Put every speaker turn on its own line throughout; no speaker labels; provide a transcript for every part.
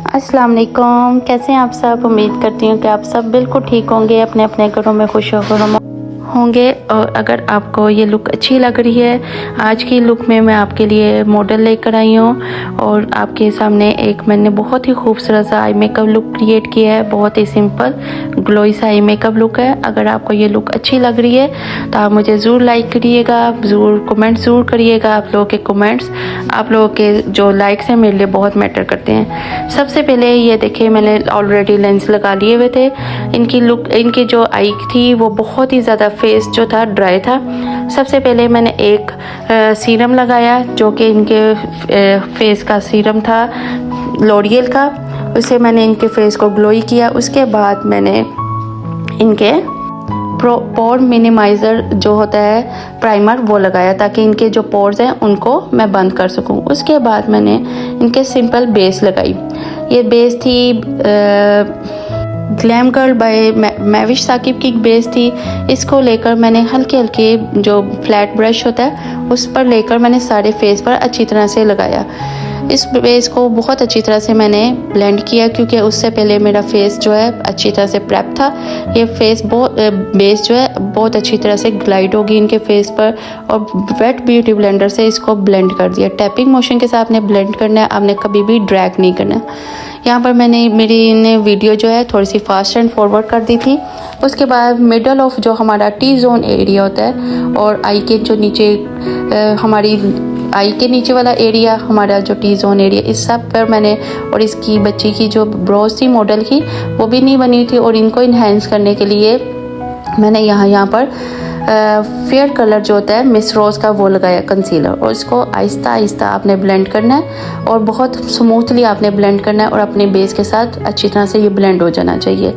अस्सलाम वालेकुम, कैसे हैं आप सब। उम्मीद करती हूँ कि आप सब बिल्कुल ठीक होंगे, अपने अपने घरों में खुश होंगे। और अगर आपको ये लुक अच्छी लग रही है, आज की लुक में मैं आपके लिए मॉडल लेकर आई हूँ और आपके सामने एक मैंने बहुत ही खूबसूरत सा आई मेकअप लुक क्रिएट किया है। बहुत ही सिंपल ग्लोई सा आई मेकअप लुक है। अगर आपको ये लुक अच्छी लग रही है तो आप मुझे ज़रूर लाइक करिएगा, ज़रूर कमेंट ज़रूर करिएगा। आप लोगों के कमेंट्स, आप लोगों के जो लाइक्स हैं मेरे लिए बहुत मैटर करते हैं। सबसे पहले ये देखिए, मैंने ऑलरेडी लेंस लगा लिए हुए थे। इनकी लुक, इनकी जो आई थी वो बहुत ही ज़्यादा फेस जो था ड्राई था। सबसे पहले मैंने एक सीरम लगाया जो कि इनके फेस का सीरम था लॉरियल का। उसे मैंने इनके फेस को ग्लोई किया। उसके बाद मैंने इनके पोर मिनिमाइज़र जो होता है प्राइमर वो लगाया ताकि इनके जो पोर्स हैं उनको मैं बंद कर सकूं। उसके बाद मैंने इनके सिंपल बेस लगाई। ये बेस थी ग्लैम गर्ल बाय मैविश साकिब की बेस थी। इसको लेकर मैंने हल्के हल्के जो फ्लैट ब्रश होता है उस पर लेकर मैंने सारे फेस पर अच्छी तरह से लगाया। इस बेस को बहुत अच्छी तरह से मैंने ब्लेंड किया क्योंकि उससे पहले मेरा फेस जो है अच्छी तरह से प्रेप था। ये फेस बेस जो है बहुत अच्छी तरह से ग्लाइड होगी इनके फेस पर। और वेट ब्यूटी ब्लेंडर से इसको ब्लेंड कर दिया। टैपिंग मोशन के साथ आपने ब्लेंड करना है, आपने कभी भी ड्रैग नहीं करना। यहाँ पर मैंने मेरी वीडियो जो है थोड़ी सी फास्ट एंड फॉरवर्ड कर दी थी। उसके बाद मिडल ऑफ जो हमारा टी जोन एरिया होता है और आई के जो नीचे हमारी आई के नीचे वाला एरिया, हमारा जो टी जोन एरिया, इस सब पर मैंने, और इसकी बच्ची की जो ब्रोज थी मॉडल की वो भी नहीं बनी थी और इनको इन्हेंस करने के लिए मैंने यहाँ पर फेयर कलर जो होता है मिस रोज का वो लगाया कंसीलर। और इसको आहिस्ता आहिस्ता आपने ब्लेंड करना है और बहुत स्मूथली आपने ब्लेंड करना है और अपने बेस के साथ अच्छी तरह से ये ब्लेंड हो जाना चाहिए।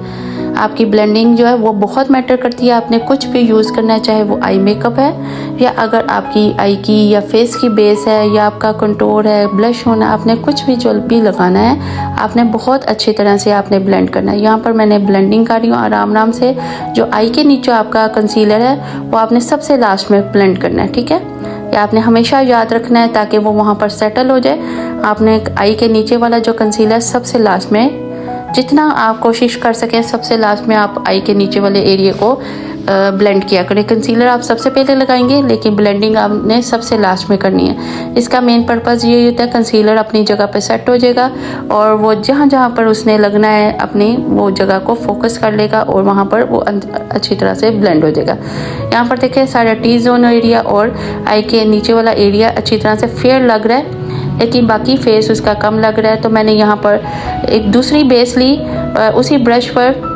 आपकी ब्लेंडिंग जो है वो बहुत मैटर करती है। आपने कुछ भी यूज़ करना है, चाहे वो आई मेकअप है या अगर आपकी आई की या फेस की बेस है या आपका कंटूर है, ब्लश होना, आपने कुछ भी जो भी लगाना है आपने बहुत अच्छी तरह से आपने ब्लेंड करना है। यहाँ पर मैंने ब्लेंडिंग कर रही हूँ आराम आराम से। जो आई के नीचे आपका कंसीलर है वो आपने सबसे लास्ट में ब्लेंड करना है, ठीक है। या आपने हमेशा याद रखना है ताकि वो वहाँ पर सेटल हो जाए। आपने आई के नीचे वाला जो कंसीलर सबसे लास्ट में, जितना आप कोशिश कर सकें सबसे लास्ट में आप आई के नीचे वाले एरिया को ब्लेंड किया करें। कंसीलर आप सबसे पहले लगाएंगे लेकिन ब्लेंडिंग आपने सबसे लास्ट में करनी है। इसका मेन पर्पज़ ये होता है कंसीलर अपनी जगह पे सेट हो जाएगा और वो जहाँ जहाँ पर उसने लगना है अपनी वो जगह को फोकस कर लेगा और वहाँ पर वो अच्छी तरह से ब्लेंड हो जाएगा। यहाँ पर देखें सारा टी जोन एरिया और आई के नीचे वाला एरिया अच्छी तरह से फेयर लग रहा है लेकिन बाकी फेस उसका कम लग रहा है। तो मैंने यहाँ पर एक दूसरी बेस ली उसी ब्रश पर,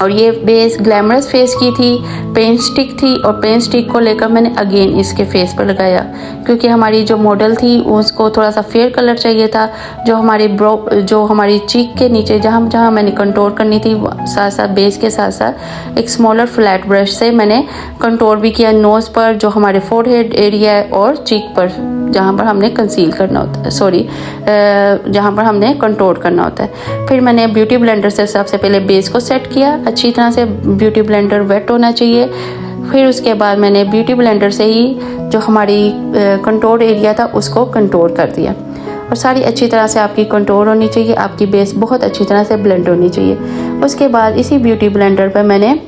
और ये बेस ग्लैमरस फेस की थी, पेन स्टिक थी और पेन स्टिक को लेकर मैंने अगेन इसके फेस पर लगाया क्योंकि हमारी जो मॉडल थी उसको थोड़ा सा फेयर कलर चाहिए था। जो हमारी जो हमारी चीक के नीचे जहाँ जहाँ मैंने कंटूर करनी थी साथ साथ बेस के साथ साथ एक स्मॉलर फ्लैट ब्रश से मैंने कंटूर भी किया नोज़ पर, जो हमारे फोरहेड एरिया है और चीक पर जहाँ पर हमने कंसील करना होता है, जहाँ पर हमने कंटूर करना होता है। फिर मैंने ब्यूटी ब्लेंडर से सबसे पहले बेस को सेट किया। अच्छी तरह से ब्यूटी ब्लेंडर वेट होना चाहिए। फिर उसके बाद मैंने ब्यूटी ब्लेंडर से ही जो हमारी कंटूर एरिया था उसको कंटूर कर दिया और सारी अच्छी तरह से आपकी कंटूर होनी चाहिए। आपकी बेस बहुत अच्छी तरह से ब्लेंड होनी चाहिए। उसके बाद इसी ब्यूटी ब्लेंडर पर मैंने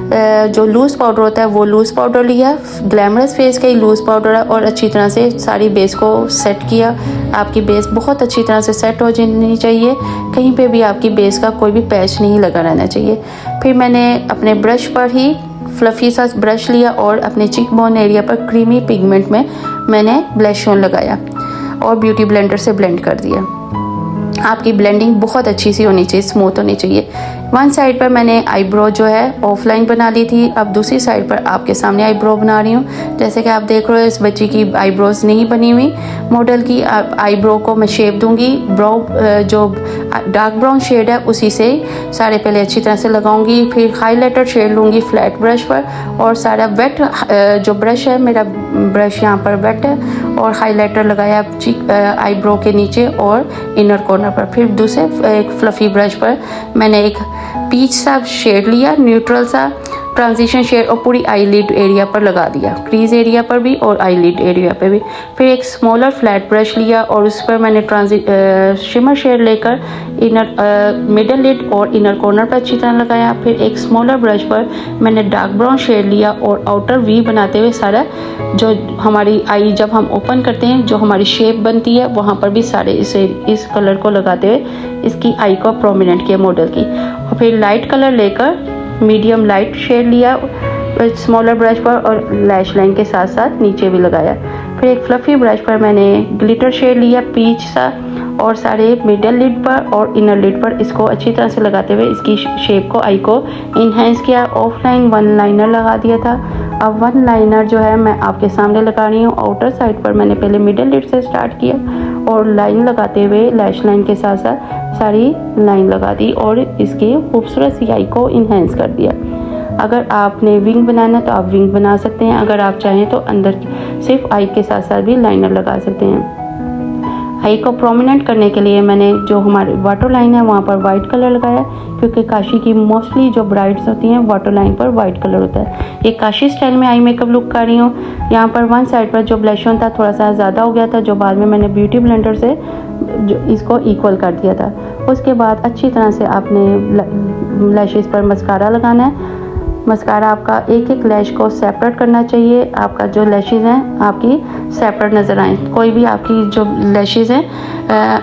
जो लूज़ पाउडर होता है वो लूज़ पाउडर लिया, ग्लैमरस फेस का ही लूज़ पाउडर है, और अच्छी तरह से सारी बेस को सेट किया। आपकी बेस बहुत अच्छी तरह से सेट हो जानी चाहिए, कहीं पे भी आपकी बेस का कोई भी पैच नहीं लगा रहना चाहिए। फिर मैंने अपने ब्रश पर ही फ्लफ़ी सा ब्रश लिया और अपने चिक बोन एरिया पर क्रीमी पिगमेंट में मैंने ब्लश ऑन लगाया और ब्यूटी ब्लेंडर से ब्लेंड कर दिया। आपकी ब्लेंडिंग बहुत अच्छी सी होनी चाहिए, स्मूथ होनी चाहिए। वन साइड पर मैंने आईब्रो जो है ऑफलाइन बना ली थी, अब दूसरी साइड पर आपके सामने आईब्रो बना रही हूँ। जैसे कि आप देख रहे हो इस बच्ची की आईब्रोज नहीं बनी हुई, मॉडल की आईब्रो को मैं शेप दूंगी। जो डार्क ब्राउन शेड है उसी से सारे पहले अच्छी तरह से लगाऊंगी। फिर हाईलाइटर शेड लूँगी फ्लैट ब्रश पर और सारा वेट जो ब्रश है, मेरा ब्रश यहाँ पर वेट है और हाईलाइटर लगाया आईब्रो के नीचे और इनर कॉर्नर पर। फिर दूसरे एक फ्लफ़ी ब्रश पर मैंने एक पीच सा शेड लिया, न्यूट्रल सा, ट्रांजिशन शेड और पूरी आईलिड एरिया पर लगा दिया, क्रीज एरिया पर भी और आईलिड एरिया पे भी। फिर एक स्मॉलर फ्लैट ब्रश लिया और उस पर मैंने शिमर शेड लेकर इनर मिडल लिड और इनर कॉर्नर पर अच्छी तरह लगाया। फिर एक स्मॉलर ब्रश पर मैंने डार्क ब्राउन शेड लिया और आउटर वी बनाते हुए सारा जो हमारी आई जब हम ओपन करते हैं जो हमारी शेप बनती है वहाँ पर भी सारे इस कलर को लगाते हुए इसकी आई को प्रोमिनेंट किया मॉडल की। और फिर लाइट कलर लेकर मीडियम लाइट शेड लिया स्मॉलर ब्रश पर और लैश लाइन के साथ साथ नीचे भी लगाया। फिर एक फ्लफी ब्रश पर मैंने ग्लिटर शेड लिया पीच सा और सारे मिडल लिड पर और इनर लिड पर इसको अच्छी तरह से लगाते हुए इसकी शेप को आई को इन्हेंस किया। ऑफलाइन वन लाइनर लगा दिया था। अब वन लाइनर जो है मैं आपके सामने लगा रही हूँ। आउटर साइड पर मैंने पहले मिडल लिड से स्टार्ट किया और लाइन लगाते हुए लैश लाइन के साथ साथ सारी लाइन लगा दी और इसकी खूबसूरत सी आई को इन्हेंस कर दिया। अगर आपने विंग बनाना तो आप विंग बना सकते हैं, अगर आप चाहें तो अंदर सिर्फ आई के साथ साथ भी लाइनर लगा सकते हैं। आई को प्रोमिनेंट करने के लिए मैंने जो हमारी वाटर लाइन है वहाँ पर वाइट कलर लगाया क्योंकि काशी की मोस्टली जो ब्राइड्स होती हैं वाटर लाइन पर वाइट कलर होता है। ये काशी स्टाइल में आई मेकअप लुक कर रही हूँ। यहाँ पर वन साइड पर जो ब्लश था थोड़ा सा ज़्यादा हो गया था जो बाद में मैंने ब्यूटी ब्लेंडर से जो इसको इक्वल कर दिया था। उसके बाद अच्छी तरह से आपने लैशेस पर मस्कारा लगाना है। मस्कारा आपका एक एक लैश को सेपरेट करना चाहिए। आपका जो लैशेस हैं आपकी सेपरेट नज़र आए, कोई भी आपकी जो लैशेस हैं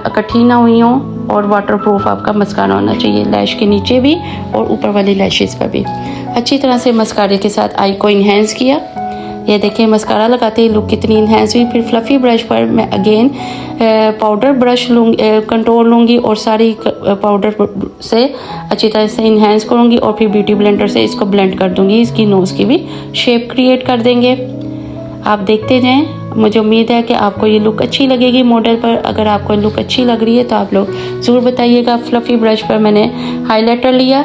इकट्ठी ना हुई हों और वाटरप्रूफ आपका मस्कारा होना चाहिए लैश के नीचे भी और ऊपर वाली लैशेस पर भी। अच्छी तरह से मस्कारे के साथ आई को इन्हेंस किया। ये देखिए मस्कारा लगाते ही लुक कितनी इन्हेंस हुई। फिर फ्लफ़ी ब्रश पर मैं अगेन पाउडर ब्रश लूँगी, कंट्रोल लूँगी और सारी पाउडर से अच्छी तरह से इन्हेंस करूँगी और फिर ब्यूटी ब्लेंडर से इसको ब्लेंड कर दूँगी। इसकी नोज़ की भी शेप क्रिएट कर देंगे। आप देखते जाएँ, मुझे उम्मीद है कि आपको ये लुक अच्छी लगेगी मॉडल पर। अगर आपको लुक अच्छी लग रही है तो आप लोग ज़रूर बताइएगा। फ्लफ़ी ब्रश पर मैंने हाईलाइटर लिया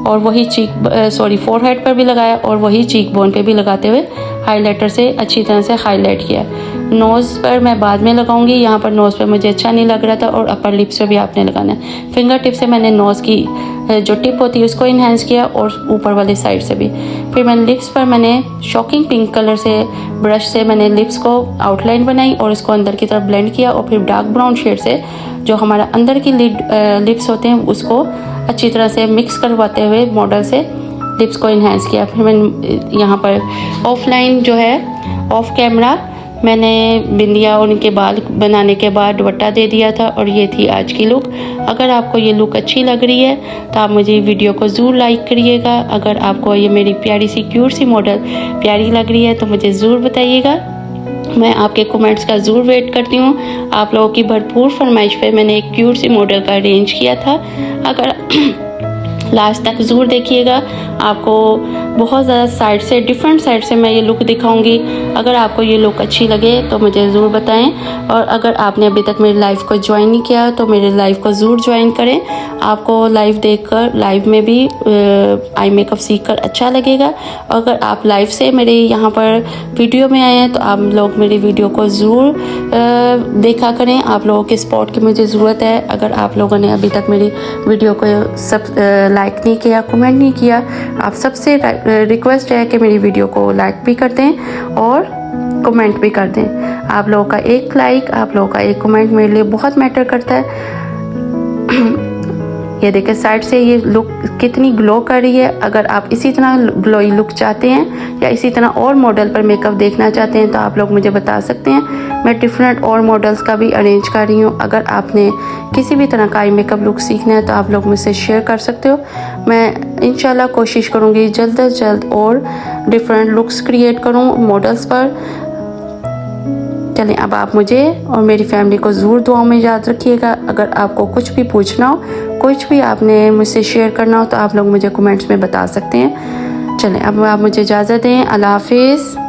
और वही फोरहेड पर भी लगाया और वही चीक बोन पे भी लगाते हुए हाइलाइटर से अच्छी तरह से हाईलाइट किया। नोज़ पर मैं बाद में लगाऊंगी, यहाँ पर नोज़ पर मुझे अच्छा नहीं लग रहा था और अपर लिप्स पे भी आपने लगाना है। फिंगर टिप से मैंने नोज़ की जो टिप होती है उसको इन्हेंस किया और ऊपर वाले साइड से भी। फिर मैंने लिप्स पर मैंने शॉकिंग पिंक कलर से ब्रश से मैंने लिप्स को आउटलाइन बनाई और इसको अंदर की तरफ ब्लेंड किया और फिर डार्क ब्राउन शेड से जो हमारा अंदर की लिप्स होते हैं उसको अच्छी तरह से मिक्स करवाते हुए मॉडल से लिप्स को इन्हेंस किया। फिर मैंने यहाँ पर ऑफलाइन जो है ऑफ कैमरा मैंने बिंदिया और उनके बाल बनाने के बाद दुपट्टा दे दिया था और ये थी आज की लुक। अगर आपको ये लुक अच्छी लग रही है तो आप मुझे वीडियो को ज़रूर लाइक करिएगा। अगर आपको ये मेरी प्यारी सी क्यूट सी मॉडल प्यारी लग रही है तो मुझे ज़रूर बताइएगा। मैं आपके कमेंट्स का ज़रूर वेट करती हूँ। आप लोगों की भरपूर फरमाइश पे मैंने एक क्यूट सी मॉडल का अरेंज किया था। अगर लास्ट तक ज़रूर देखिएगा, आपको बहुत ज़्यादा साइड से डिफरेंट साइड से मैं ये लुक दिखाऊंगी। अगर आपको ये लुक अच्छी लगे तो मुझे ज़रूर बताएं और अगर आपने अभी तक मेरी लाइव को ज्वाइन नहीं किया तो मेरे लाइव को ज़रूर ज्वाइन करें। आपको लाइव देखकर लाइव में भी आई मेकअप सीखकर अच्छा लगेगा। और अगर आप लाइव से मेरे यहाँ पर वीडियो में आए हैं तो आप लोग मेरी वीडियो को ज़रूर देखा करें। आप लोगों के सपोर्ट की मुझे ज़रूरत है। अगर आप लोगों ने अभी तक मेरी वीडियो को लाइक नहीं किया, कमेंट नहीं किया, आप सबसे रिक्वेस्ट है कि मेरी वीडियो को लाइक भी कर दें और कमेंट भी कर दें। आप लोगों का एक लाइक, आप लोगों का एक कमेंट मेरे लिए बहुत मैटर करता है। ये देखिए साइड से ये लुक कितनी ग्लो कर रही है। अगर आप इसी तरह ग्लोई लुक चाहते हैं या इसी तरह और मॉडल पर मेकअप देखना चाहते हैं तो आप लोग मुझे बता सकते हैं। मैं डिफरेंट और मॉडल्स का भी अरेंज कर रही हूँ। अगर आपने किसी भी तरह का आई मेकअप लुक सीखना है तो आप लोग मुझसे शेयर कर सकते हो। मैं इंशाल्लाह कोशिश करूँगी जल्द से जल्द और डिफरेंट लुक्स क्रिएट करूँ मॉडल्स पर। चलें, अब आप मुझे और मेरी फैमिली को ज़रूर दुआओं में याद रखिएगा। अगर आपको कुछ भी पूछना हो, कुछ भी आपने मुझसे शेयर करना हो तो आप लोग मुझे कमेंट्स में बता सकते हैं। चलें, अब आप मुझे इजाज़त दें। अल्लाह हाफिज़।